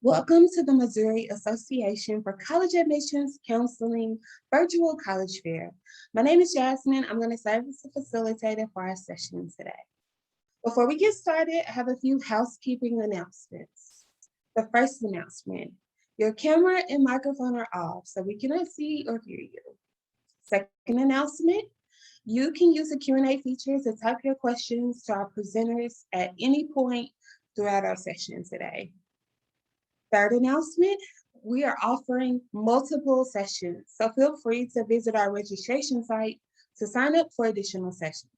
Welcome to the Missouri Association for College Admissions Counseling Virtual College Fair. My name is Jasmine. I'm going to serve as the facilitator for our session today. Before we get started, I have a few housekeeping announcements. The first announcement, your camera and microphone are off, so we cannot see or hear you. Second announcement, you can use the Q&A feature to type your questions to our presenters at any point throughout our session today. Third announcement, we are offering multiple sessions, so feel free to visit our registration site to sign up for additional sessions.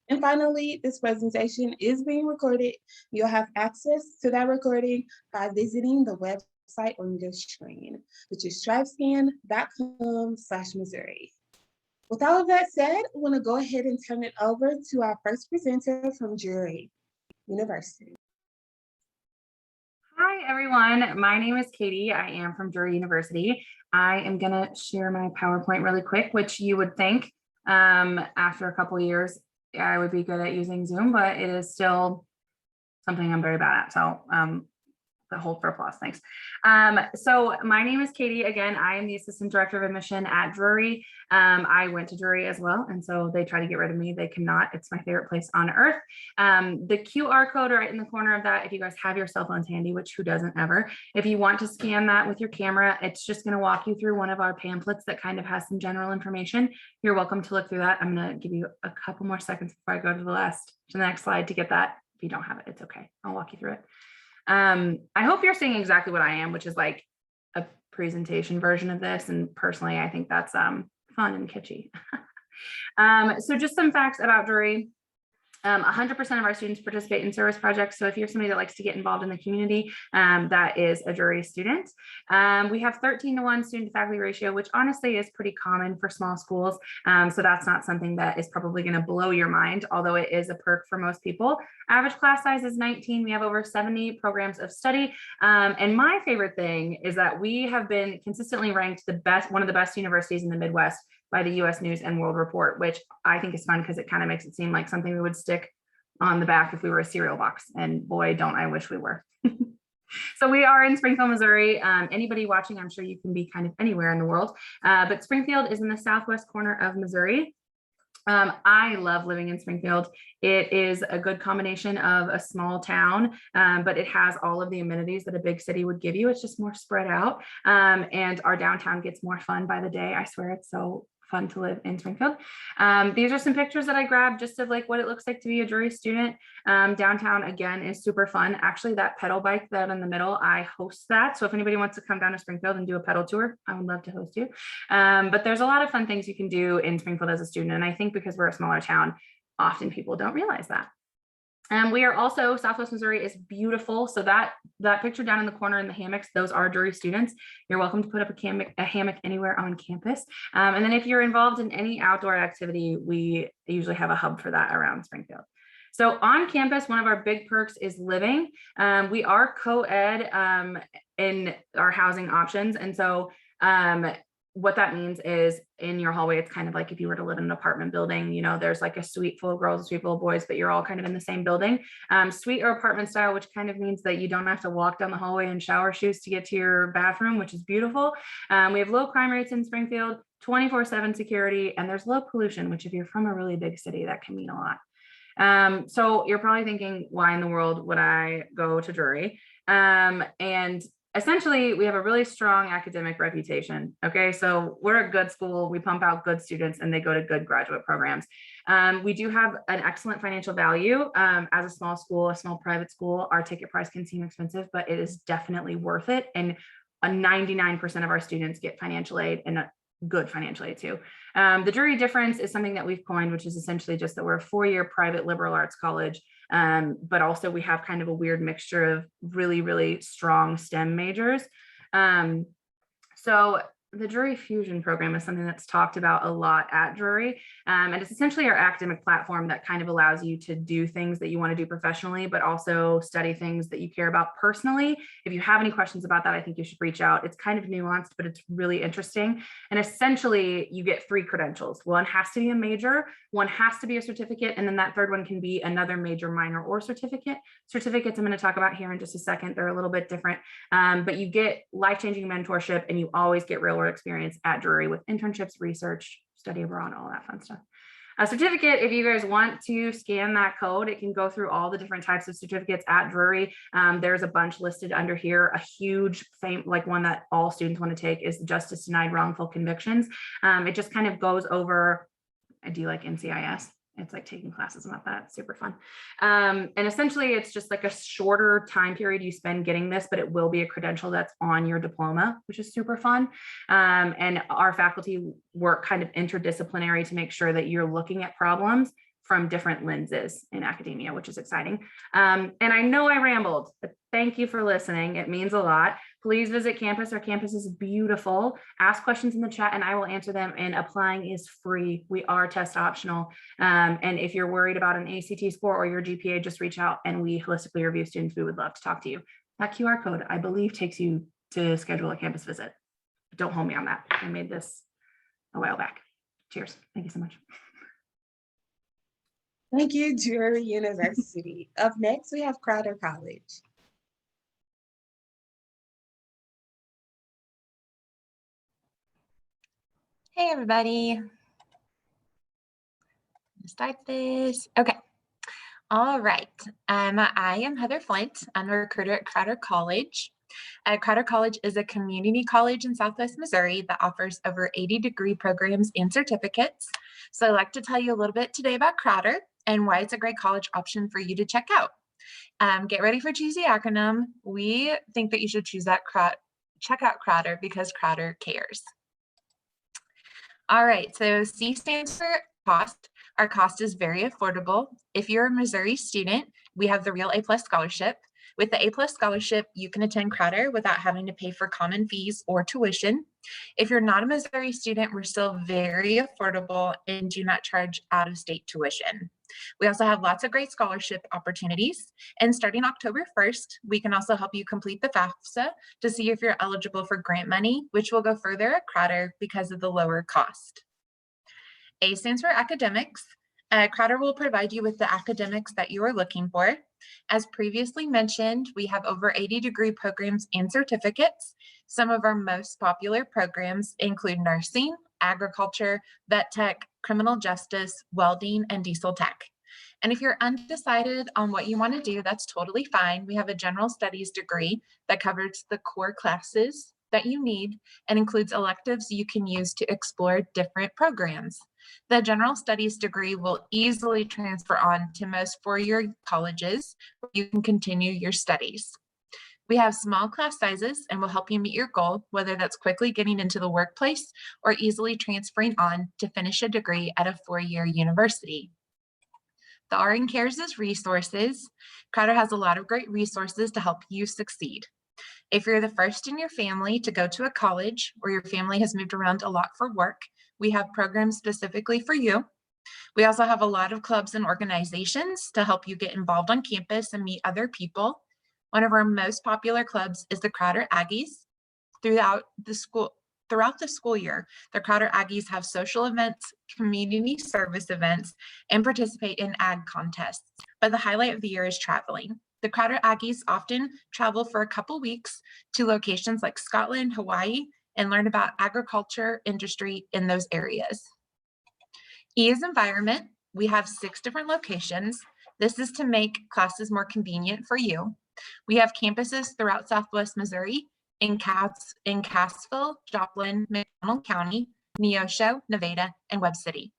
And finally, this presentation is being recorded. You'll have access to that recording by visiting the website on your screen, which is strivescan.com/Missouri. With all of that said, I want to go ahead and turn it over to our first presenter from Drury University. Hi, everyone. My name is Katie. I am from Drury University. I am going to share my PowerPoint really quick, which you would think after a couple of years, I would be good at using Zoom, but it is still something I'm very bad at. So hold for applause. Thanks. So my name is Katie. Again, I am the Assistant Director of Admission at Drury. I went to Drury as well. And so they try to get rid of me. They cannot. It's my favorite place on earth. The QR code right in the corner of that, if you guys have your cell phones handy, which who doesn't ever, if you want to scan that with your camera, it's just going to walk you through one of our pamphlets that kind of has some general information. You're welcome to look through that. I'm going to give you a couple more seconds before I go to the next slide to get that. If you don't have it, it's okay. I'll walk you through it. I hope you're seeing exactly what I am, which is like a presentation version of this. And personally, I think that's fun and kitschy. So just some facts about Drury. 100% of our students participate in service projects. So if you're somebody that likes to get involved in the community, that is a Drury student. We have 13-to-1 student to faculty ratio, which honestly is pretty common for small schools. So that's not something that is probably going to blow your mind, although it is a perk for most people. Average class size is 19. We have over 70 programs of study. And my favorite thing is that we have been consistently ranked one of the best universities in the Midwest by the US News and World Report, which I think is fun because it kind of makes it seem like something we would stick on the back if we were a cereal box. And boy, don't I wish we were. So we are in Springfield, Missouri. Anybody watching, I'm sure you can be kind of anywhere in the world, but Springfield is in the southwest corner of Missouri. I love living in Springfield. It is a good combination of a small town, but it has all of the amenities that a big city would give you. It's just more spread out. And our downtown gets more fun by the day. I swear it's so fun to live in Springfield. These are some pictures that I grabbed just of like what it looks like to be a Drury student. Downtown again is super fun. Actually, that pedal bike that in the middle, I host that. So if anybody wants to come down to Springfield and do a pedal tour, I would love to host you. But there's a lot of fun things you can do in Springfield as a student. And I think because we're a smaller town, often people don't realize that. We are also, Southwest Missouri is beautiful. So that picture down in the corner in the hammocks, those are Drury students. You're welcome to put up a hammock anywhere on campus. And then if you're involved in any outdoor activity, we usually have a hub for that around Springfield. So on campus, one of our big perks is living. We are co-ed in our housing options. And so what that means is in your hallway, it's kind of like if you were to live in an apartment building, you know, there's like a suite full of girls, a suite full of boys, but you're all kind of in the same building. Suite or apartment style, which kind of means that you don't have to walk down the hallway in shower shoes to get to your bathroom, which is beautiful. We have low crime rates in Springfield, 24/7 security, and there's low pollution, which if you're from a really big city, that can mean a lot. So you're probably thinking, why in the world would I go to Drury? And essentially, we have a really strong academic reputation. Okay, so we're a good school. We pump out good students and they go to good graduate programs. We do have an excellent financial value. As a small school, a small private school, our ticket price can seem expensive, but it is definitely worth it. And 99% of our students get financial aid and a good financial aid too. The Drury difference is something that we've coined, which is essentially just that we're a 4-year private liberal arts college. But also we have kind of a weird mixture of really, really strong STEM majors. So the Drury Fusion program is something that's talked about a lot at Drury. And it's essentially our academic platform that kind of allows you to do things that you want to do professionally, but also study things that you care about personally. If you have any questions about that, I think you should reach out. It's kind of nuanced, but it's really interesting. And essentially, you get 3 credentials. One has to be a major, one has to be a certificate, and then that third one can be another major, minor, or certificate. Certificates I'm going to talk about here in just a second. They're a little bit different, but you get life-changing mentorship, and you always get real-world experience at Drury with internships, research, study abroad, all that fun stuff. A certificate, if you guys want to scan that code, it can go through all the different types of certificates at Drury. There's a bunch listed under here. A huge like one that all students want to take is Justice Denied Wrongful Convictions. It just kind of goes over, do you like NCIS? It's like taking classes about that, super fun. And essentially it's just like a shorter time period you spend getting this, but it will be a credential that's on your diploma, which is super fun. And our faculty work kind of interdisciplinary to make sure that you're looking at problems from different lenses in academia, which is exciting. And I know I rambled, but thank you for listening. It means a lot. Please visit campus. Our campus is beautiful. Ask questions in the chat and I will answer them, and applying is free. We are test optional. And if you're worried about an ACT score or your GPA, just reach out and we holistically review students. We would love to talk to you. That QR code, I believe, takes you to schedule a campus visit. Don't hold me on that. I made this a while back. Cheers. Thank you so much. Thank you, Drury University. Up next, we have Crowder College. Hey, everybody. Start this. Okay. All right. I am Heather Flint. I'm a recruiter at Crowder College. Crowder College is a community college in Southwest Missouri that offers over 80 degree programs and certificates. So I'd like to tell you a little bit today about Crowder and why it's a great college option for you to check out. Get ready for a cheesy acronym. We think that you should choose that check out Crowder because Crowder cares. All right, so C stands for cost. Our cost is very affordable. If you're a Missouri student, we have the Real A+ Scholarship. With the A+ Scholarship, you can attend Crowder without having to pay for common fees or tuition. If you're not a Missouri student, we're still very affordable and do not charge out-of-state tuition. We also have lots of great scholarship opportunities. And starting October 1st, we can also help you complete the FAFSA to see if you're eligible for grant money, which will go further at Crowder because of the lower cost. A stands for academics. Crowder will provide you with the academics that you are looking for. As previously mentioned, we have over 80 degree programs and certificates. Some of our most popular programs include nursing, agriculture, vet tech, criminal justice, welding, and diesel tech. And if you're undecided on what you want to do, that's totally fine. We have a general studies degree that covers the core classes that you need and includes electives you can use to explore different programs. The general studies degree will easily transfer on to most four-year colleges where you can continue your studies. We have small class sizes and will help you meet your goal, whether that's quickly getting into the workplace or easily transferring on to finish a degree at a four-year university. The R in Cares is resources. Crowder has a lot of great resources to help you succeed. If you're the first in your family to go to a college or your family has moved around a lot for work, we have programs specifically for you. We also have a lot of clubs and organizations to help you get involved on campus and meet other people. One of our most popular clubs is the Crowder Aggies. Throughout the school year, the Crowder Aggies have social events, community service events, and participate in ag contests. But the highlight of the year is traveling. The Crowder Aggies often travel for a couple weeks to locations like Scotland, Hawaii, and learn about agriculture industry in those areas. E is environment. We have 6 different locations. This is to make classes more convenient for you. We have campuses throughout Southwest Missouri, in Cassville, Joplin, McDonald County, Neosho, Nevada, and Webb City.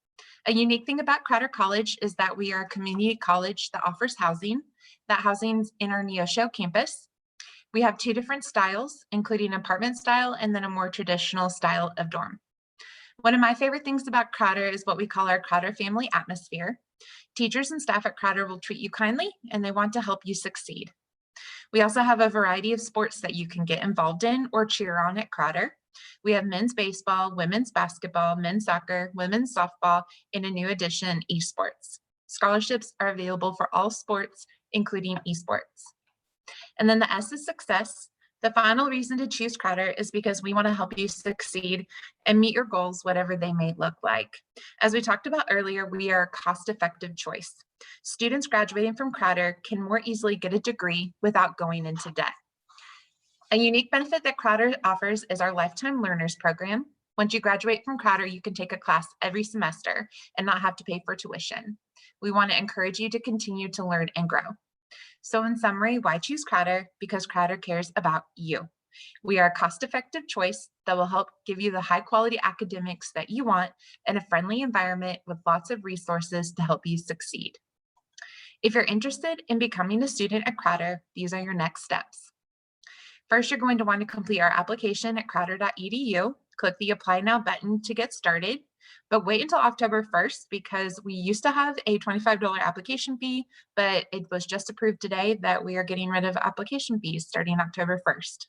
A unique thing about Crowder College is that we are a community college that offers housing. That housing's in our Neosho campus. We have 2 different styles, including apartment style and then a more traditional style of dorm. One of my favorite things about Crowder is what we call our Crowder family atmosphere. Teachers and staff at Crowder will treat you kindly and they want to help you succeed. We also have a variety of sports that you can get involved in or cheer on at Crowder. We have men's baseball, women's basketball, men's soccer, women's softball, and a new addition, esports. Scholarships are available for all sports, including esports. And then the S is success. The final reason to choose Crowder is because we want to help you succeed and meet your goals, whatever they may look like. As we talked about earlier, we are a cost-effective choice. Students graduating from Crowder can more easily get a degree without going into debt. A unique benefit that Crowder offers is our Lifetime Learners Program. Once you graduate from Crowder, you can take a class every semester and not have to pay for tuition. We want to encourage you to continue to learn and grow. So in summary, why choose Crowder? Because Crowder cares about you. We are a cost-effective choice that will help give you the high-quality academics that you want in a friendly environment with lots of resources to help you succeed. If you're interested in becoming a student at Crowder, these are your next steps. First, you're going to want to complete our application at crowder.edu. Click the Apply Now button to get started, but wait until October 1st because we used to have a $25 application fee, but it was just approved today that we are getting rid of application fees starting October 1st.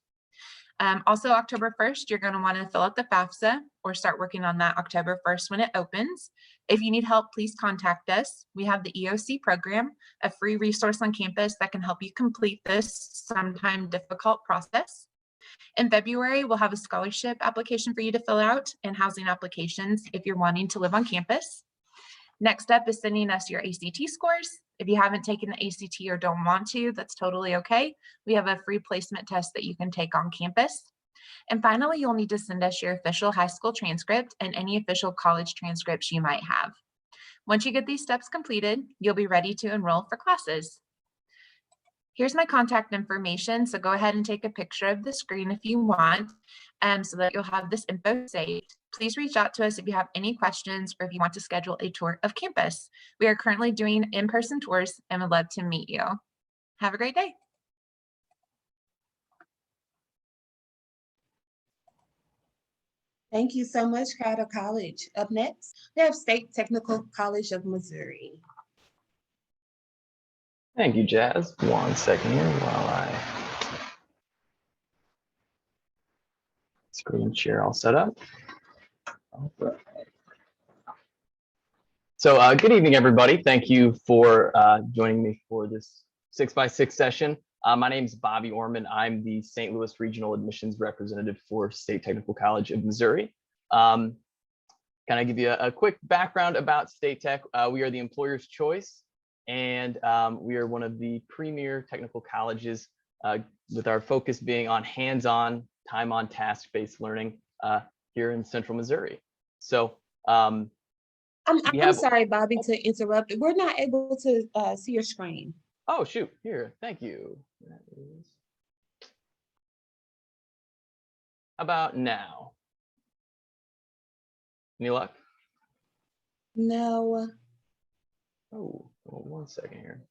Also, October 1st, you're going to want to fill out the FAFSA or start working on that October 1st when it opens. If you need help, please contact us. We have the EOC program, a free resource on campus that can help you complete this sometimes difficult process. In February, we'll have a scholarship application for you to fill out and housing applications if you're wanting to live on campus. Next step is sending us your ACT scores. If you haven't taken the ACT or don't want to, that's totally okay. We have a free placement test that you can take on campus. And finally, you'll need to send us your official high school transcript and any official college transcripts you might have. Once you get these steps completed, you'll be ready to enroll for classes. Here's my contact information, so go ahead and take a picture of the screen if you want, so that you'll have this info saved. Please reach out to us if you have any questions or if you want to schedule a tour of campus. We are currently doing in-person tours and would love to meet you. Have a great day. Thank you so much, Crowder College. Up next, we have State Technical College of Missouri. Thank you, Jazz. 1 second here while I screen share all set up. All right. So good evening, everybody. Thank you for joining me for this 6x6 session. My name is Bobby Orman. I'm the St. Louis Regional Admissions Representative for State Technical College of Missouri. Can I give you a quick background about State Tech? We are the employer's choice, and we are one of the premier technical colleges with our focus being on hands-on, time-on task-based learning here in Central Missouri. So I'm sorry, Bobby, to interrupt. We're not able to see your screen. Oh, shoot. Here, thank you. That is... How about now? Any luck? No. Oh, well, 1 second here.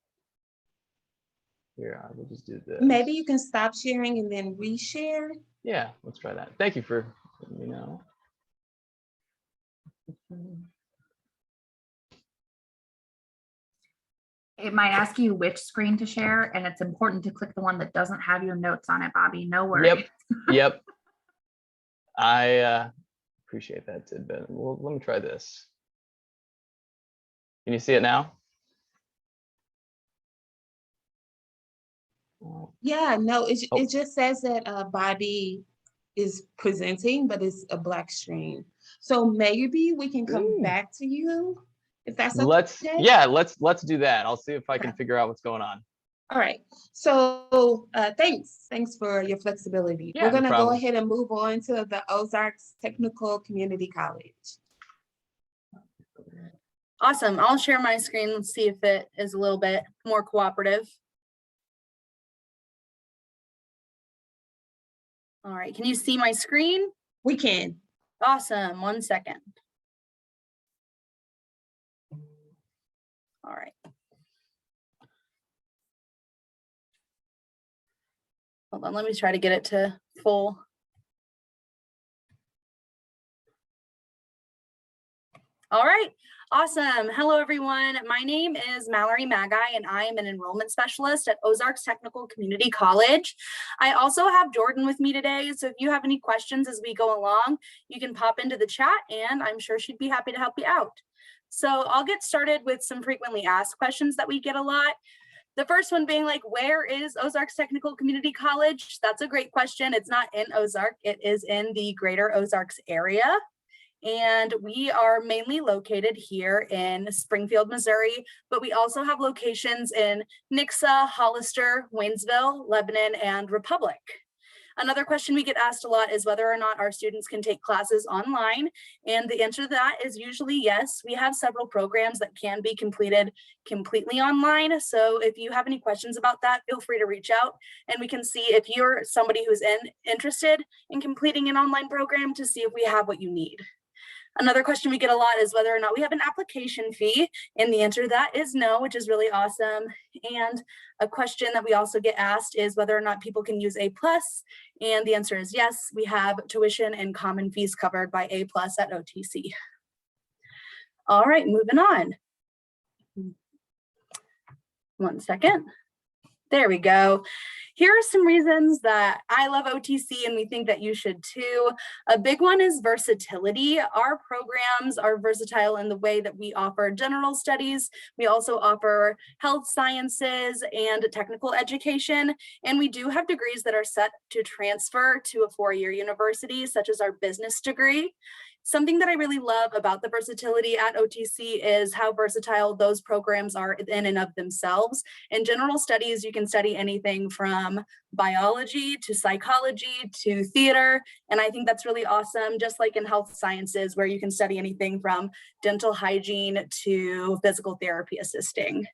Here, I will just do this. Maybe you can stop sharing and then reshare. Yeah, let's try that. Thank you for letting me know. It might ask you which screen to share, and it's important to click the one that doesn't have your notes on it, Bobby. No worries. Yep. I appreciate that tidbit. Well, let me try this. Can you see it now? Yeah, no, it just says that Bobby is presenting, but it's a black screen. So maybe we can come back to you if that's okay. Let's do that. I'll see if I can figure out what's going on. All right. So thanks for your flexibility. Yeah, we're gonna no go ahead and move on to the Ozarks Technical Community College. Awesome. I'll share my screen and see if it is a little bit more cooperative. All right, can you see my screen? We can. Awesome, 1 second. All right. Hold on, let me try to get it to full. All right, Awesome. Hello, everyone. My name is Mallory Magai, and I am an enrollment specialist at Ozarks Technical Community College. I also have Jordan with me today, so if you have any questions as we go along, you can pop into the chat, and I'm sure she'd be happy to help you out. So I'll get started with some frequently asked questions that we get a lot. The first one being like, where is Ozarks Technical Community College? That's a great question. It's not in Ozark. It is in the greater Ozarks area. And we are mainly located here in Springfield, Missouri, but we also have locations in Nixa, Hollister, Waynesville, Lebanon, and Republic. Another question we get asked a lot is whether or not our students can take classes online. And the answer to that is usually yes. We have several programs that can be completed completely online. So if you have any questions about that, feel free to reach out and we can see if you're somebody who's interested in completing an online program to see if we have what you need. Another question we get a lot is whether or not we have an application fee, and the answer to that is no, which is really awesome. And a question that we also get asked is whether or not people can use A+, and the answer is yes, we have tuition and common fees covered by A+ at OTC. All right, moving on. 1 second. There we go. Here are some reasons that I love OTC and we think that you should too. A big one is versatility. Our programs are versatile in the way that we offer general studies. We also offer health sciences and technical education. And we do have degrees that are set to transfer to a 4-year university, such as our business degree. Something that I really love about the versatility at OTC is how versatile those programs are in and of themselves. In general studies, you can study anything from biology to psychology to theater. And I think that's really awesome, just like in health sciences, where you can study anything from dental hygiene to physical therapy assisting.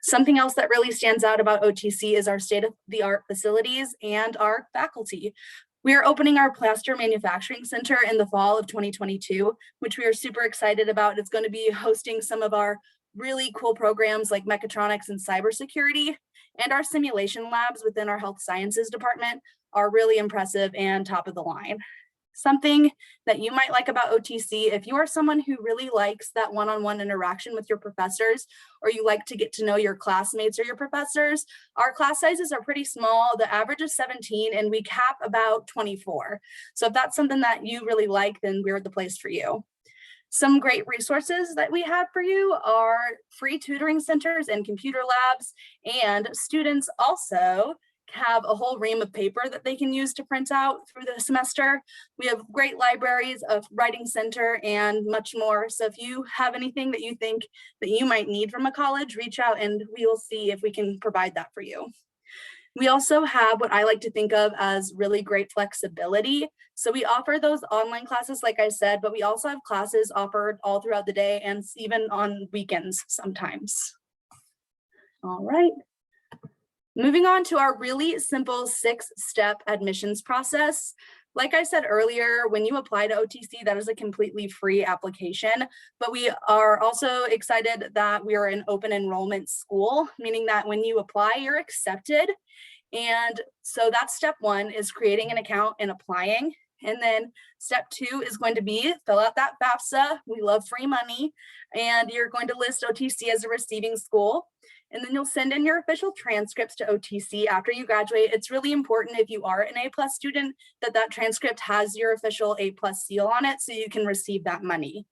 Something else that really stands out about OTC is our state-of-the-art facilities and our faculty. We are opening our plaster manufacturing center in the fall of 2022, which we are super excited about. It's going to be hosting some of our really cool programs like mechatronics and cybersecurity, and our simulation labs within our health sciences department are really impressive and top of the line. Something that you might like about OTC, if you are someone who really likes that one-on-one interaction with your professors, or you like to get to know your classmates or your professors, our class sizes are pretty small. The average is 17 and we cap about 24. So if that's something that you really like, then we're the place for you. Some great resources that we have for you are free tutoring centers and computer labs, and students also have a whole ream of paper that they can use to print out through the semester. We have great libraries, a writing center, and much more. So if you have anything that you think that you might need from a college, reach out and we will see if we can provide that for you. We also have what I like to think of as really great flexibility. So we offer those online classes, like I said, but we also have classes offered all throughout the day and even on weekends sometimes. All right. Moving on to our really simple 6-step admissions process. Like I said earlier, when you apply to OTC, that is a completely free application, but we are also excited that we are an open enrollment school, meaning that when you apply, you're accepted. And so that's step 1 is creating an account and applying. And then step 2 is going to be fill out that FAFSA. We love free money. And you're going to list OTC as a receiving school. And then you'll send in your official transcripts to OTC after you graduate. It's really important if you are an A+ student that that transcript has your official A+ seal on it so you can receive that money.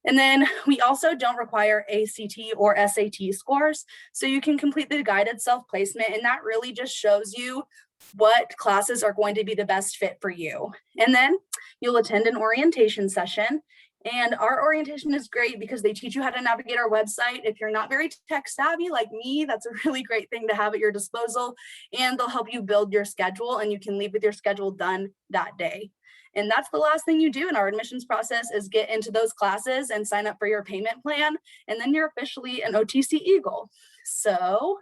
And then we also don't require ACT or SAT scores, so you can complete the guided self-placement, and that really just shows you what classes are going to be the best fit for you. And then you'll attend an orientation session. And our orientation is great because they teach you how to navigate our website. If you're not very tech savvy like me, that's a really great thing to have at your disposal. And they'll help you build your schedule and you can leave with your schedule done that day. And that's the last thing you do in our admissions process is get into those classes and sign up for your payment plan. And then you're officially an OTC Eagle. So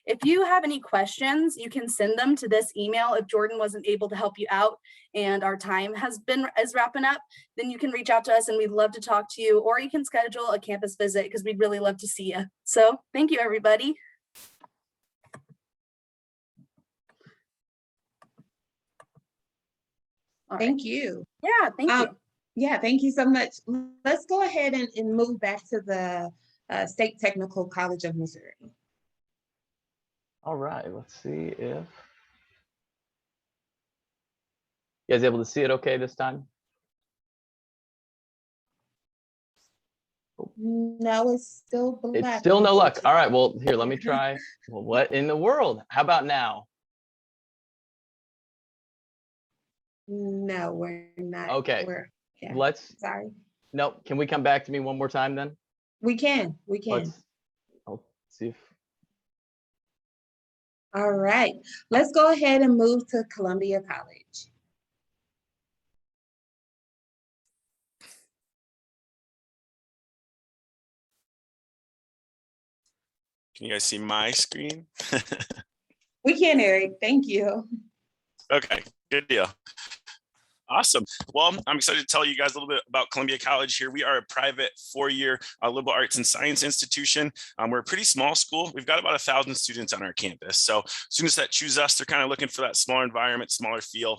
if you have any questions, you can send them to this email. If Jordan wasn't able to help you out and our time is wrapping up, then you can reach out to us and we'd love to talk to you, or you can schedule a campus visit because we'd really love to see you. So thank you, everybody. Thank you. Yeah, thank you. Yeah, thank you so much. Let's go ahead and move back to the State Technical College of Missouri. All right, let's see if you guys able to see it okay this time? No, it's still black. It's still no luck. All right, well, here, let me try. Well, what in the world? How about now? No, we're not. Okay, Yeah, let's, sorry. no, can we come back to me one more time then? We can. I'll see if, All right, let's go ahead and move to Columbia College. Can you guys see my screen? We can, Eric. Thank you. Okay, good deal. Awesome. Well, I'm excited to tell you guys a little bit about Columbia College here. We are a private four-year liberal arts and science institution. We're a pretty small school. We've got about 1,000 students on our campus. So students that choose us, they're kind of looking for that smaller environment, smaller feel.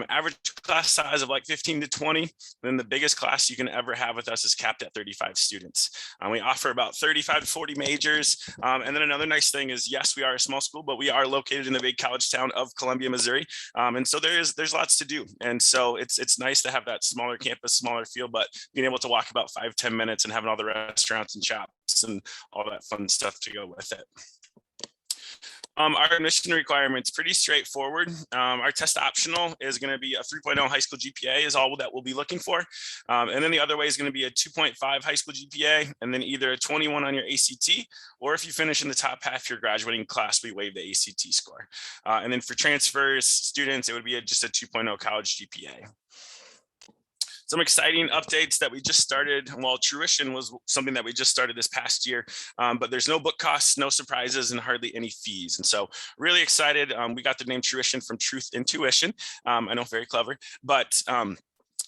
Average class size of like 15 to 20. Then the biggest class you can ever have with us is capped at 35 students. We offer about 35 to 40 majors. And then another nice thing is, yes, we are a small school, but we are located in the big college town of Columbia, Missouri. And so there's lots to do. And so it's nice to have that smaller campus, smaller feel, but being able to walk about 5-10 minutes and having all the restaurants and shops and all that fun stuff to go with it. Our admission requirements pretty straightforward. Our test optional is going to be a 3.0 high school GPA is all that we'll be looking for. And then the other way is going to be a 2.5 high school GPA, and then either a 21 on your ACT, or if you finish in the top half of your graduating class, we waive the ACT score. And then for transfers students, it would be just a 2.0 college GPA. Some exciting updates that we just started. Well, tuition was something that we just started this past year, but there's no book costs, no surprises, and hardly any fees. And so really excited. We got the name tuition from Truth Intuition. I know, very clever, but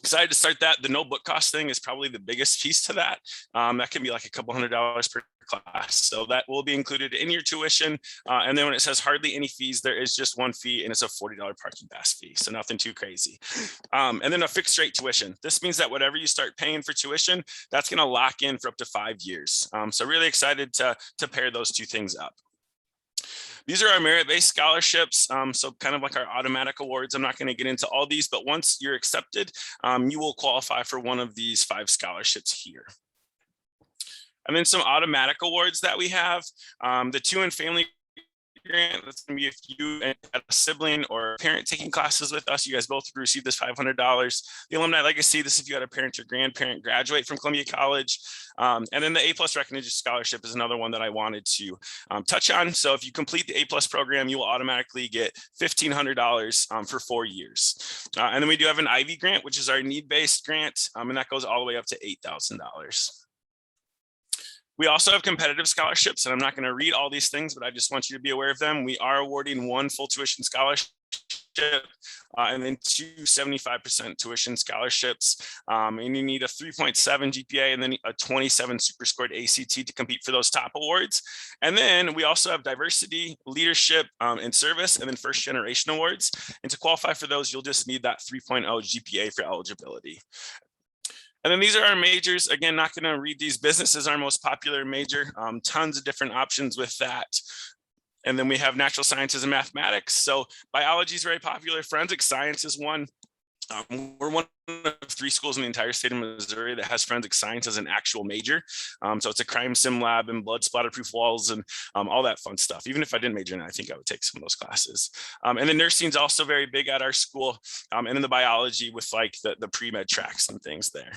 excited to start that. The no book cost thing is probably the biggest piece to that. That can be like a couple $100s per class. So that will be included in your tuition. And then when it says hardly any fees, there is just one fee, and it's a $40 parking pass fee. So nothing too crazy. And then a fixed rate tuition. This means that whatever you start paying for tuition, that's going to lock in for up to 5 years. So really excited to pair those two things up. These are our merit-based scholarships, so kind of like our automatic awards. I'm not going to get into all these, but once you're accepted, you will qualify for one of these 5 scholarships here. And then some automatic awards that we have, the 2 and family grant. That's going to be if you and a sibling or a parent taking classes with us, you guys both receive this $500. The alumni legacy, this if you had a parent or grandparent graduate from Columbia College. And then the A+ recognition scholarship is another one that I wanted to touch on. So if you complete the A+ program, you will automatically get $1,500 for 4 years. And then we do have an Ivy grant, which is our need-based grant, and that goes all the way up to $8,000. We also have competitive scholarships, and I'm not going to read all these things, but I just want you to be aware of them. We are awarding 1 full tuition scholarship and then 2 75% tuition scholarships. And you need a 3.7 GPA and then a 27 super scored ACT to compete for those top awards. And then we also have diversity, leadership, and service, and then first generation awards. And to qualify for those, you'll just need that 3.0 GPA for eligibility. And then these are our majors. Again, not going to read these. Business is our most popular major. Tons of different options with that. And then we have natural sciences and mathematics. So biology is very popular. Forensic science is one. We're one of 3 schools in the entire state of Missouri that has forensic science as an actual major. So it's a crime sim lab and blood splatter proof walls and all that fun stuff. Even if I didn't major in it, I think I would take some of those classes. And then nursing is also very big at our school. And then the biology with like the pre-med tracks and things there.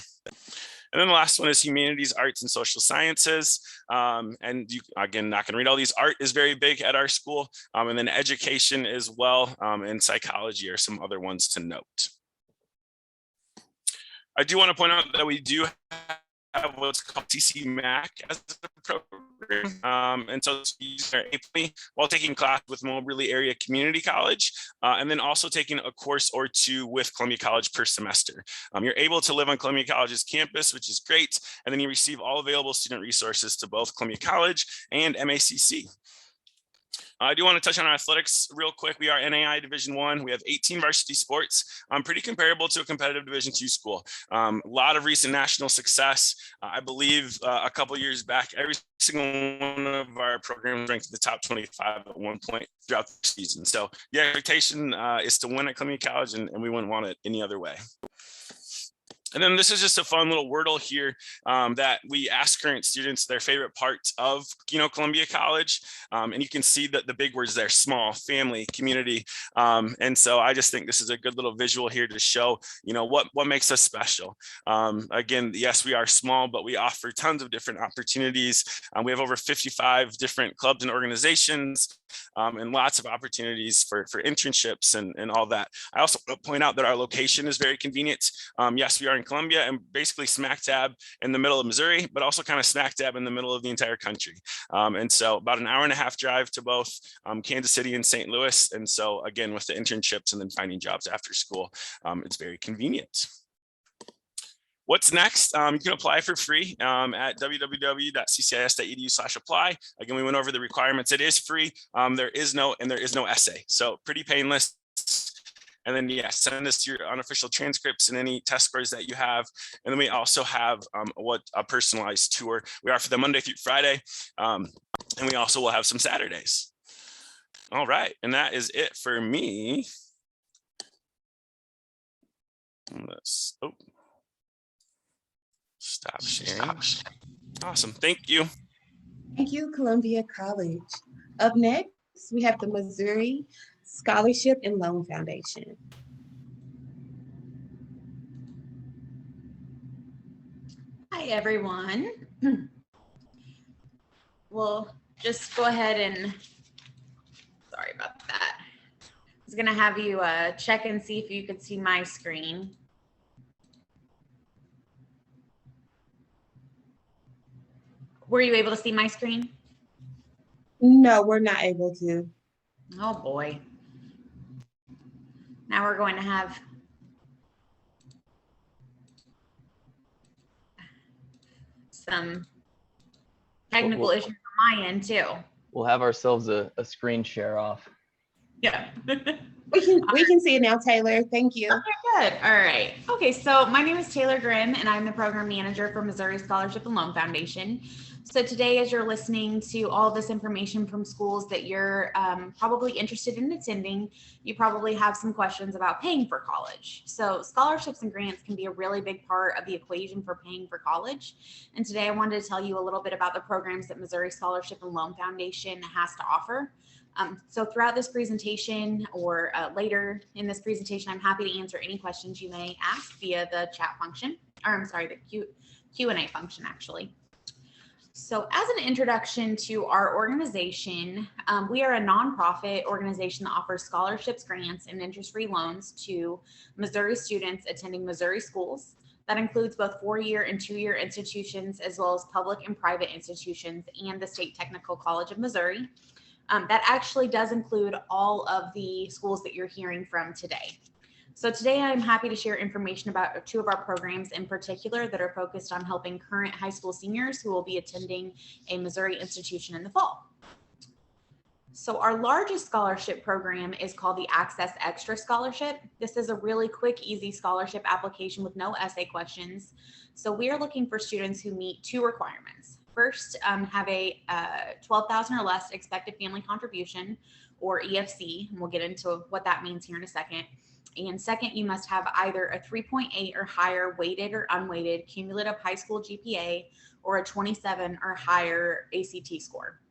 And then the last one is humanities, arts, and social sciences. And you, again, not going to read all these. Art is very big at our school. And then education as well. And psychology are some other ones to note. I do want to point out that we do have what's called CC-MAC as a program. And so while taking class with Moberly Area Community College, and then also taking a course or 2 with Columbia College per semester. You're able to live on Columbia College's campus, which is great. And then you receive all available student resources to both Columbia College and MACC. I do want to touch on our athletics real quick. We are NAI Division I. We have 18 varsity sports, pretty comparable to a competitive Division II school. A lot of recent national success. I believe a couple years back, every single one of our programs ranked in the top 25 at one point throughout the season. So the expectation is to win at Columbia College, and we wouldn't want it any other way. And then this is just a fun little wordle here that we ask current students their favorite parts of, Columbia College. And you can see that the big words there: small, family, community. And so I just think this is a good little visual here to show, what makes us special. Again, yes, we are small, but we offer tons of different opportunities. We have over 55 different clubs and organizations, and lots of opportunities for internships and all that. I also want to point out that our location is very convenient. Yes, we are in Columbia and basically smack dab in the middle of Missouri, but also kind of smack dab in the middle of the entire country. And so about an hour and a half drive to both Kansas City and St. Louis. And so again, with the internships and then finding jobs after school, it's very convenient. What's next? You can apply for free at www.ccis.edu/apply. Again, we went over the requirements. It is free. There is no essay, so pretty painless. And then, send us your unofficial transcripts and any test scores that you have. And then we also have a personalized tour. We offer them Monday through Friday, and we also will have some Saturdays. All right, and that is it for me. Stop sharing. Awesome, thank you. Thank you, Columbia College. Up next, we have the Missouri Scholarship and Loan Foundation. Hi, everyone. We'll just go ahead and, sorry about that. I was gonna have you check and see if you could see my screen. Were you able to see my screen? No, we're not able to. Oh boy. Now we're going to have some technical issues on my end too. We'll have ourselves a screen share off. Yeah. We can see it now, Taylor. Thank you. Okay, good. All right. Okay, so my name is Taylor Grimm, and I'm the program manager for Missouri Scholarship and Loan Foundation. So today, as you're listening to all this information from schools that you're probably interested in attending, you probably have some questions about paying for college. So scholarships and grants can be a really big part of the equation for paying for college. And today I wanted to tell you a little bit about the programs that Missouri Scholarship and Loan Foundation has to offer. So throughout this presentation or later in this presentation, I'm happy to answer any questions you may ask via the chat function, or I'm sorry, the Q&A function actually. So as an introduction to our organization, we are a nonprofit organization that offers scholarships, grants, and interest-free loans to Missouri students attending Missouri schools. That includes both 4-year and 2-year institutions, as well as public and private institutions and the State Technical College of Missouri. That actually does include all of the schools that you're hearing from today. So today I'm happy to share information about 2 of our programs in particular that are focused on helping current high school seniors who will be attending a Missouri institution in the fall. So our largest scholarship program is called the Access Extra Scholarship. This is a really quick, easy scholarship application with no essay questions. So we are looking for students who meet 2 requirements. First, have a $12,000 or less expected family contribution, or EFC, and we'll get into what that means here in a second. And second, you must have either a 3.8 or higher weighted or unweighted cumulative high school GPA or a 27 or higher ACT score.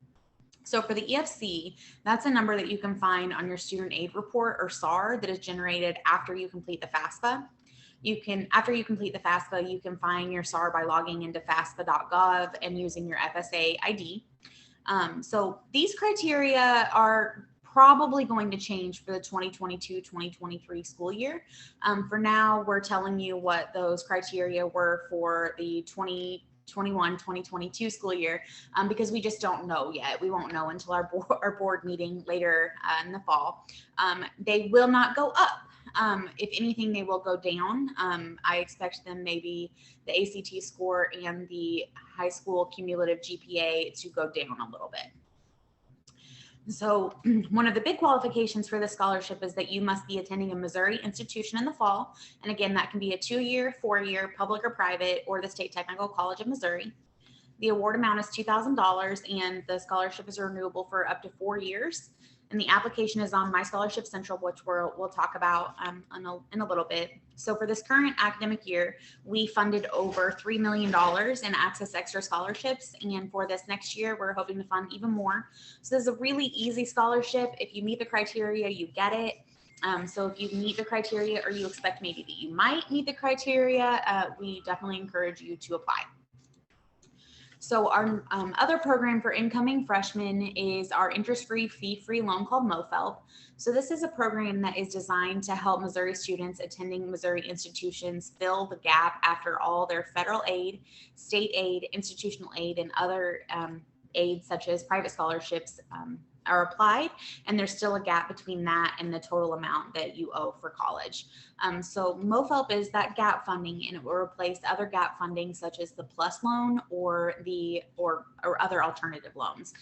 So for the EFC, that's a number that you can find on your student aid report or SAR that is generated after you complete the FAFSA. After you complete the FAFSA, you can find your SAR by logging into FAFSA.gov and using your FSA ID. So these criteria are probably going to change for the 2022-2023 school year. For now, we're telling you what those criteria were for the 2021-2022 school year because we just don't know yet. We won't know until our board meeting later in the fall. They will not go up. If anything, they will go down. I expect them maybe the ACT score and the high school cumulative GPA to go down a little bit. So one of the big qualifications for the scholarship is that you must be attending a Missouri institution in the fall. And again, that can be a 2-year, 4-year, public or private, or the State Technical College of Missouri. The award amount is $2,000 and the scholarship is renewable for up to 4 years. And the application is on My Scholarship Central, which we'll talk about in a little bit. So for this current academic year, we funded over $3 million in Access Extra scholarships. And for this next year, we're hoping to fund even more. So this is a really easy scholarship. If you meet the criteria, you get it. So if you meet the criteria or you expect maybe that you might meet the criteria, we definitely encourage you to apply. So our other program for incoming freshmen is our interest-free, fee-free loan called MOFELP. So this is a program that is designed to help Missouri students attending Missouri institutions fill the gap after all their federal aid, state aid, institutional aid, and other aid such as private scholarships are applied, and there's still a gap between that and the total amount that you owe for college. So MOFELP is that gap funding, and it will replace other gap funding such as the PLUS loan or other alternative loans.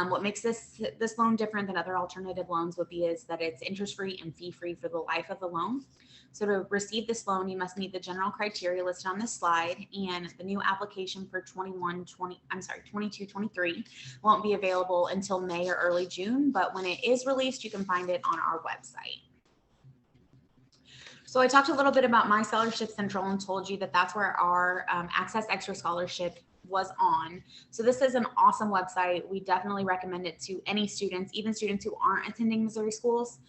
What makes this loan different than other alternative loans would be is that it's interest-free and fee-free for the life of the loan. So to receive this loan, you must meet the general criteria listed on this slide, and the new application for 22-23 won't be available until May or early June, but when it is released, you can find it on our website. So I talked a little bit about My Scholarship Central and told you that that's where our Access Extra Scholarship was on. So this is an awesome website. We definitely recommend it to any students, even students who aren't attending Missouri schools.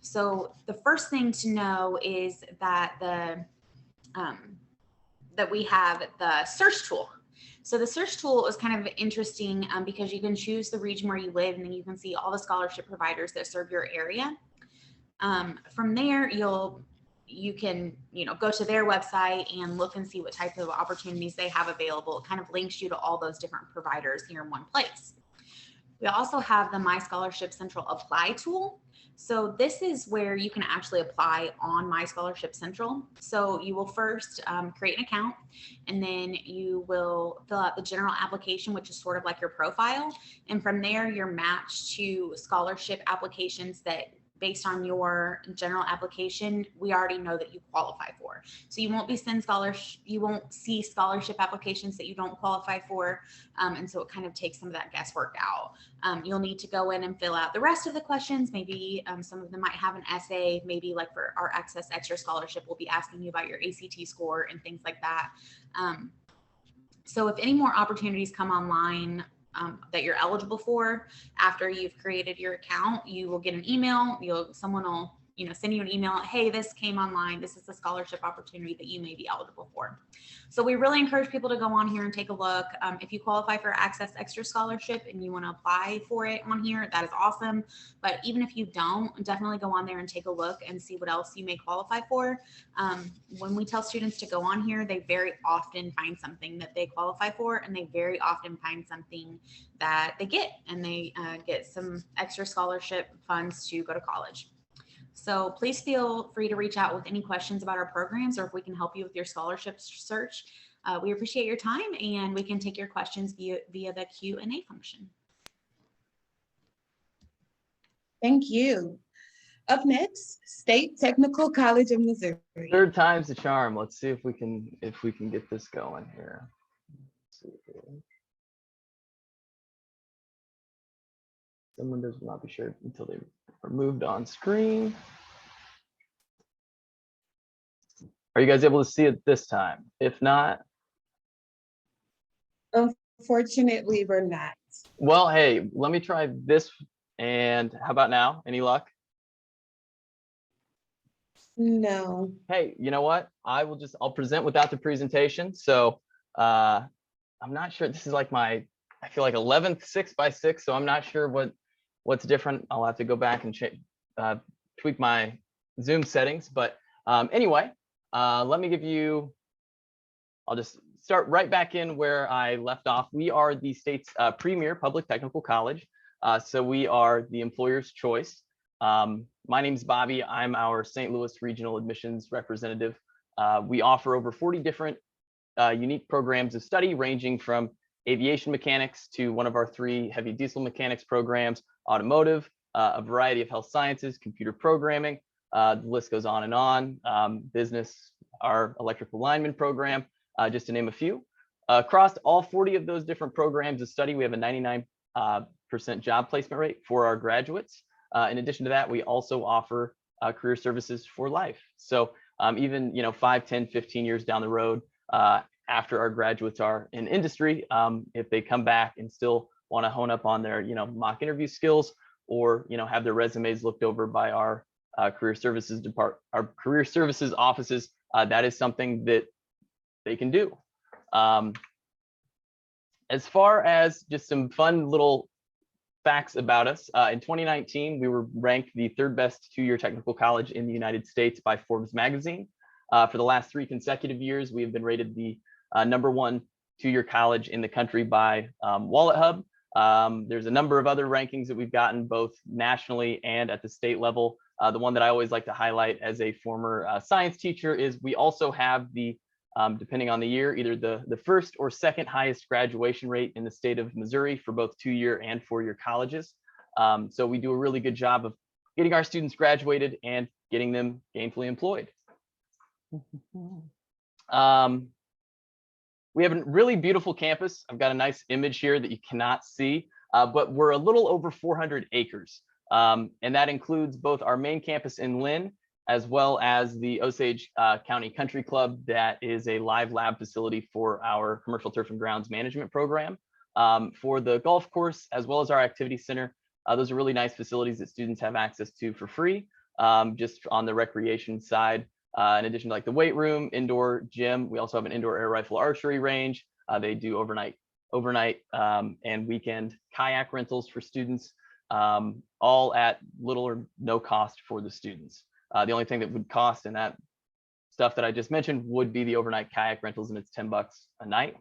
So the first thing to know is that that we have the search tool. So the search tool is kind of interesting because you can choose the region where you live, and then you can see all the scholarship providers that serve your area. From there, you can go to their website and look and see what type of opportunities they have available. It kind of links you to all those different providers here in one place. We also have the My Scholarship Central Apply tool. So this is where you can actually apply on My Scholarship Central. So you will first create an account, and then you will fill out the general application, which is sort of like your profile. And from there, you're matched to scholarship applications that, based on your general application, we already know that you qualify for. So you won't see scholarship applications that you don't qualify for. And so it kind of takes some of that guesswork out. You'll need to go in and fill out the rest of the questions. Maybe some of them might have an essay, maybe like for our Access Extra Scholarship, we'll be asking you about your ACT score and things like that. So if any more opportunities come online that you're eligible for after you've created your account, you will get an email. Someone will send you an email. Hey, this came online. This is the scholarship opportunity that you may be eligible for. So we really encourage people to go on here and take a look. If you qualify for Access Extra Scholarship and you want to apply for it on here, that is awesome. But even if you don't, definitely go on there and take a look and see what else you may qualify for. When we tell students to go on here, they very often find something that they qualify for, and they very often find something that they get, and they get some extra scholarship funds to go to college. So please feel free to reach out with any questions about our programs, or if we can help you with your scholarship search. We appreciate your time, and we can take your questions via the Q&A function. Thank you. Up next, State Technical College of Missouri. Third time's the charm. Let's see if we can get this going here. Let's see here. Some windows will not be shared until they are moved on screen. Are you guys able to see it this time? If not, Unfortunately, we're not. well, hey, let me try this. And how about now? Any luck? No. Hey, you know what? I'll present without the presentation. So I'm not sure. This is like I feel like 11th 6x6. So I'm not sure what's different. I'll have to go back and tweak my Zoom settings. But anyway, let me give you, I'll just start right back in where I left off. We are the state's premier public technical college. So we are the employer's choice. My name's Bobby. I'm our St. Louis Regional Admissions Representative. We offer over 40 different unique programs of study, ranging from aviation mechanics to one of our 3 heavy diesel mechanics programs, automotive, a variety of health sciences, computer programming, the list goes on and on, business, our electrical lineman program, just to name a few. Across all 40 of those different programs of study, we have a 99% job placement rate for our graduates. In addition to that, we also offer career services for life. So even 5, 10, 15 years down the road, after our graduates are in industry, if they come back and still want to hone up on their mock interview skills, or have their resumes looked over by our career services offices, that is something that they can do. As far as just some fun little facts about us, in 2019, we were ranked the 3rd best 2-year technical college in the United States by Forbes magazine. For the last 3 consecutive years, we have been rated the #1 2-year college in the country by Wallet Hub. There's a number of other rankings that we've gotten both nationally and at the state level. The one that I always like to highlight as a former science teacher is we also have the, depending on the year, either the 1st or 2nd highest graduation rate in the state of Missouri for both 2-year and 4-year colleges. So we do a really good job of getting our students graduated and getting them gainfully employed. We have a really beautiful campus. I've got a nice image here that you cannot see, but we're a little over 400 acres. And that includes both our main campus in Lynn, as well as the Osage County Country Club, that is a live lab facility for our commercial turf and grounds management program. For the golf course, as well as our activity center, those are really nice facilities that students have access to for free, just on the recreation side. In addition to like the weight room, indoor gym, we also have an indoor air rifle archery range. They do overnight and weekend kayak rentals for students, all at little or no cost for the students. The only thing that would cost in that stuff that I just mentioned would be the overnight kayak rentals, and it's $10 a night.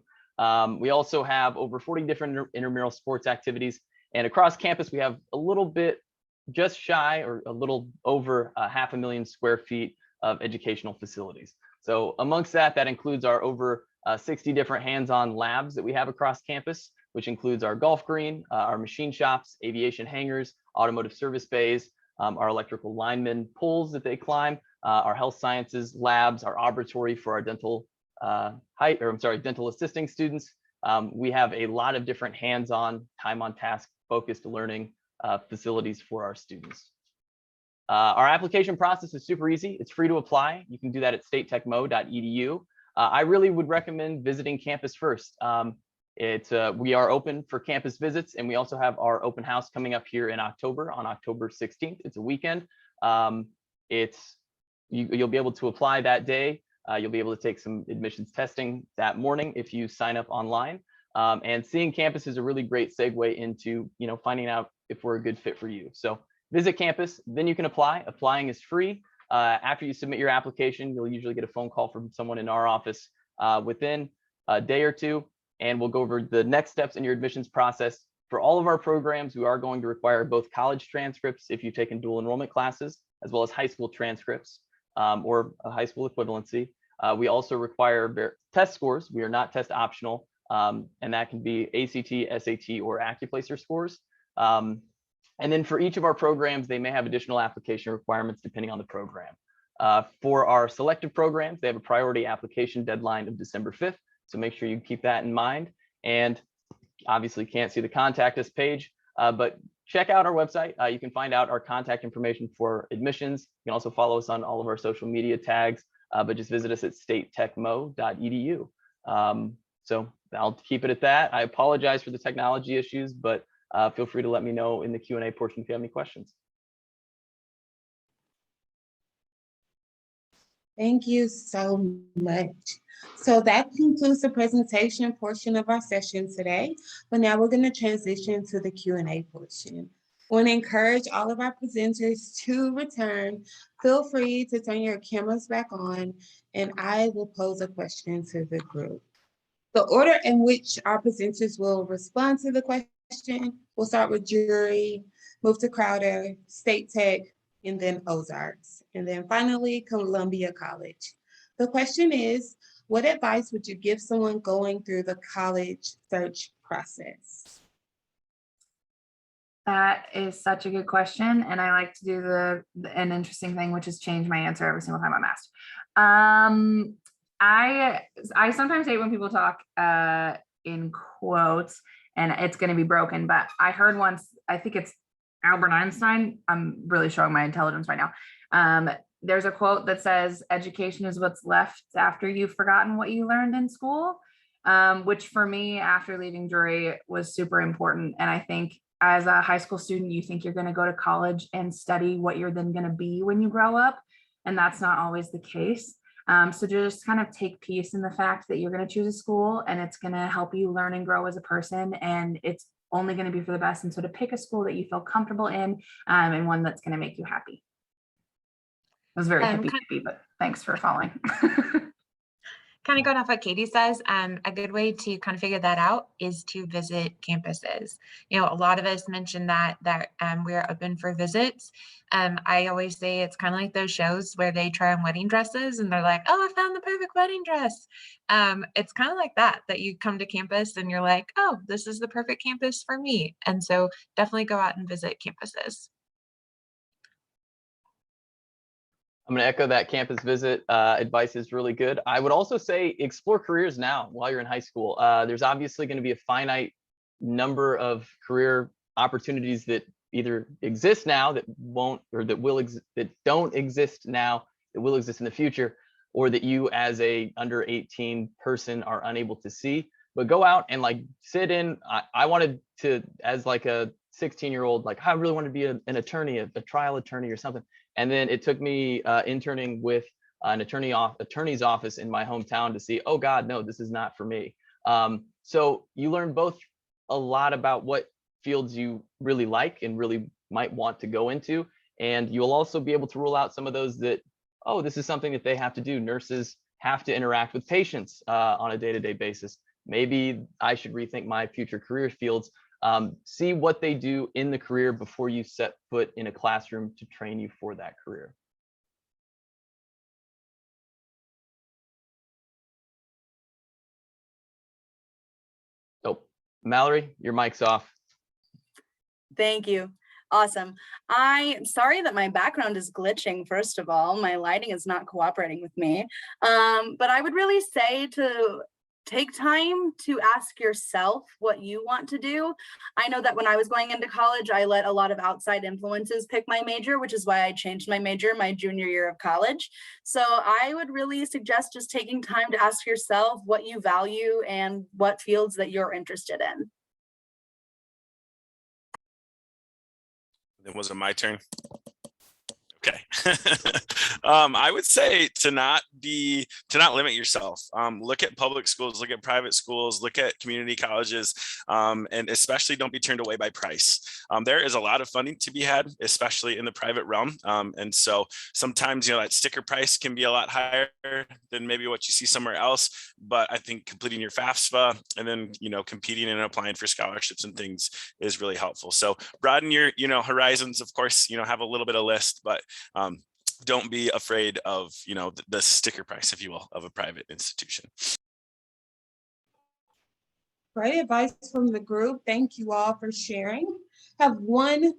We also have over 40 different intramural sports activities, and across campus we have a little bit just shy or a little over 500,000 square feet of educational facilities. So amongst that includes our over 60 different hands-on labs that we have across campus, which includes our golf green, our machine shops, aviation hangars, automotive service bays, our electrical linemen poles that they climb, our health sciences labs, our operatory for our dental dental assisting students. We have a lot of different hands-on, time on task focused learning facilities for our students. Our application process is super easy. It's free to apply. You can do that at statetechmo.edu. I really would recommend visiting campus first. We are open for campus visits, and we also have our open house coming up here in October, on October 16th. It's a weekend. You'll be able to apply that day. You'll be able to take some admissions testing that morning if you sign up online. And seeing campus is a really great segue into finding out if we're a good fit for you. So visit campus, then you can apply. Applying is free. After you submit your application, you'll usually get a phone call from someone in our office within a day or two, and we'll go over the next steps in your admissions process. For all of our programs, we are going to require both college transcripts if you've taken dual enrollment classes, as well as high school transcripts or a high school equivalency. We also require test scores. We are not test optional, and that can be ACT, SAT, or AccuPlacer scores. And then for each of our programs, they may have additional application requirements depending on the program. For our selective programs, they have a priority application deadline of December 5th. So make sure you keep that in mind. And obviously can't see the contact us page, but check out our website. You can find out our contact information for admissions. You can also follow us on all of our social media tags, but just visit us at statetechmo.edu. So I'll keep it at that. I apologize for the technology issues, but feel free to let me know in the Q&A portion if you have any questions. Thank you so much. So that concludes the presentation portion of our session today. But now we're going to transition to the Q&A portion. I want to encourage all of our presenters to return. Feel free to turn your cameras back on, and I will pose a question to the group. The order in which our presenters will respond to the question, we'll start with Drury, move to Crowder, State Tech, and then Ozarks, and then finally Columbia College. The question is, what advice would you give someone going through the college search process? That is such a good question. And I like to do an interesting thing, which is change my answer every single time I'm asked. I sometimes hate when people talk in quotes and it's going to be broken, but I heard once, I think it's Albert Einstein. I'm really showing my intelligence right now. There's a quote that says, education is what's left after you've forgotten what you learned in school, which for me, after leaving Drury, was super important. And I think as a high school student, you think you're going to go to college and study what you're then going to be when you grow up. And that's not always the case. So just kind of take peace in the fact that you're going to choose a school and it's going to help you learn and grow as a person. And it's only going to be for the best. And so to pick a school that you feel comfortable in and one that's going to make you happy. It was very hippie, but thanks for following. Kind of going off what Katie says, a good way to kind of figure that out is to visit campuses. You know, a lot of us mentioned that we're open for visits. I always say it's kind of like those shows where they try on wedding dresses and they're like, oh, I found the perfect wedding dress. It's kind of like that you come to campus and you're like, oh, this is the perfect campus for me. And so definitely go out and visit campuses. I'm going to echo that. Campus visit advice is really good. I would also say explore careers now while you're in high school. There's obviously going to be a finite number of career opportunities that either exist now that won't, or that don't exist now that will exist in the future, or that you as a under 18 person are unable to see. But go out and like sit in. I wanted to, as like a 16-year-old, like I really wanted to be an attorney, a trial attorney or something. And then it took me interning with an attorney's office in my hometown to see, oh God, no, this is not for me. So you learn both a lot about what fields you really like and really might want to go into. And you'll also be able to rule out some of those that, oh, this is something that they have to do. Nurses have to interact with patients on a day-to-day basis. Maybe I should rethink my future career fields. See what they do in the career before you set foot in a classroom to train you for that career. Oh, Mallory, your mic's off. Thank you. Awesome. I'm sorry that my background is glitching. First of all, my lighting is not cooperating with me. But I would really say to take time to ask yourself what you want to do. I know that when I was going into college, I let a lot of outside influences pick my major, which is why I changed my major my junior year of college. So I would really suggest just taking time to ask yourself what you value and what fields that you're interested in. Then was it my turn? Okay. I would say to not limit yourself. Look at public schools, look at private schools, look at community colleges, and especially don't be turned away by price. There is a lot of funding to be had, especially in the private realm. And so sometimes, that sticker price can be a lot higher than maybe what you see somewhere else. But I think completing your FAFSA and then, competing and applying for scholarships and things is really helpful. So broaden your, horizons, of course, have a little bit of list, but don't be afraid of, the sticker price, if you will, of a private institution. Great advice from the group. Thank you all for sharing. I have one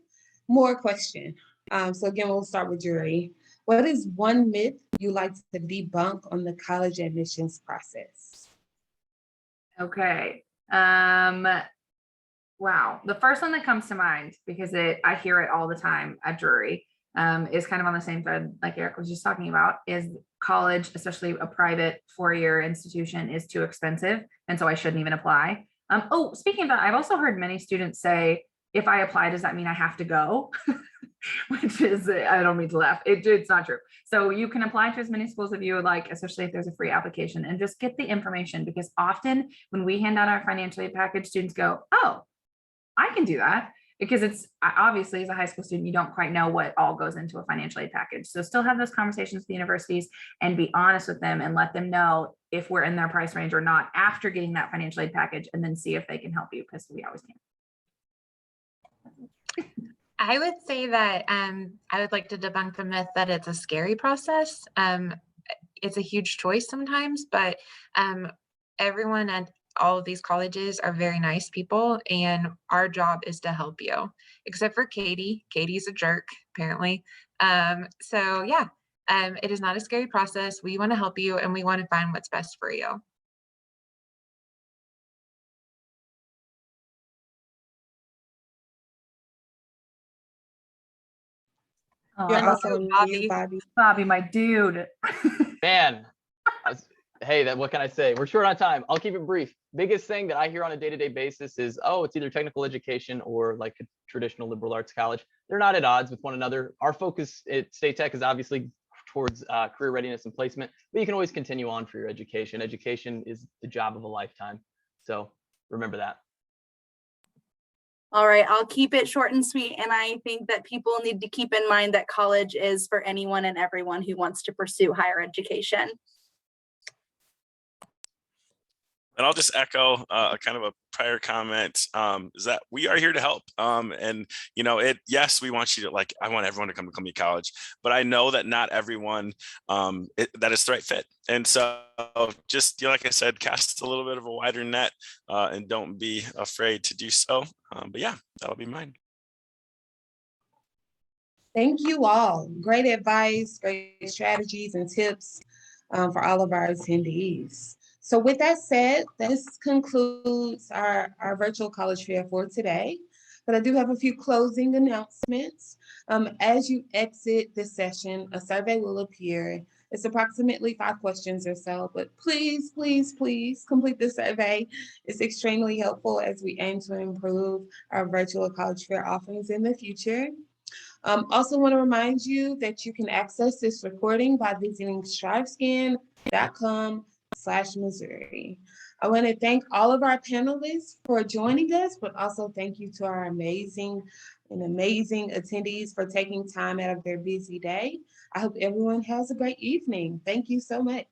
more question. So again, we'll start with Drury. What is one myth you like to debunk on the college admissions process? Okay. Wow. The first one that comes to mind, because I hear it all the time at Drury, is kind of on the same thread like Eric was just talking about, is college, especially a private four-year institution, is too expensive. And so I shouldn't even apply. Speaking of that, I've also heard many students say, if I apply, does that mean I have to go? Which is, I don't mean to laugh. It's not true. So you can apply to as many schools as you would like, especially if there's a free application, and just get the information, because often when we hand out our financial aid package, students go, oh, I can do that. Because it's obviously, as a high school student, you don't quite know what all goes into a financial aid package. So still have those conversations with the universities and be honest with them and let them know if we're in their price range or not after getting that financial aid package, and then see if they can help you, because we always can. I would say that I would like to debunk the myth that it's a scary process. It's a huge choice sometimes, but everyone all of these colleges are very nice people, and our job is to help you, except for Katie. Katie's a jerk, apparently. So yeah, it is not a scary process. We want to help you, and we want to find what's best for you. Oh, You're I love also on Bobby. mute, Bobby. Bobby, my dude. Man, hey, what can I say? We're short on time. I'll keep it brief. Biggest thing that I hear on a day-to-day basis is, oh, it's either technical education or like a traditional liberal arts college. They're not at odds with one another. Our focus at State Tech is obviously towards career readiness and placement, but you can always continue on for your education. Education is the job of a lifetime. So remember that. All right, I'll keep it short and sweet. And I think that people need to keep in mind that college is for anyone and everyone who wants to pursue higher education. And I'll just echo kind of a prior comment, is that we are here to help. And, you know, yes, we want you to, like, I want everyone to come to Columbia College, but I know that not everyone that is the right fit. And so just, you know, like I said, cast a little bit of a wider net and don't be afraid to do so. But yeah, that'll be mine. Thank you all. Great advice, great strategies and tips for all of our attendees. So with that said, this concludes our virtual college fair for today. But I do have a few closing announcements. As you exit this session, a survey will appear. It's approximately 5 questions or so, but please, please, please complete the survey. It's extremely helpful as we aim to improve our virtual college fair offerings in the future. Also want to remind you that you can access this recording by visiting strivescan.com/Missouri. I want to thank all of our panelists for joining us, but also thank you to our amazing attendees for taking time out of their busy day. I hope everyone has a great evening. Thank you so much.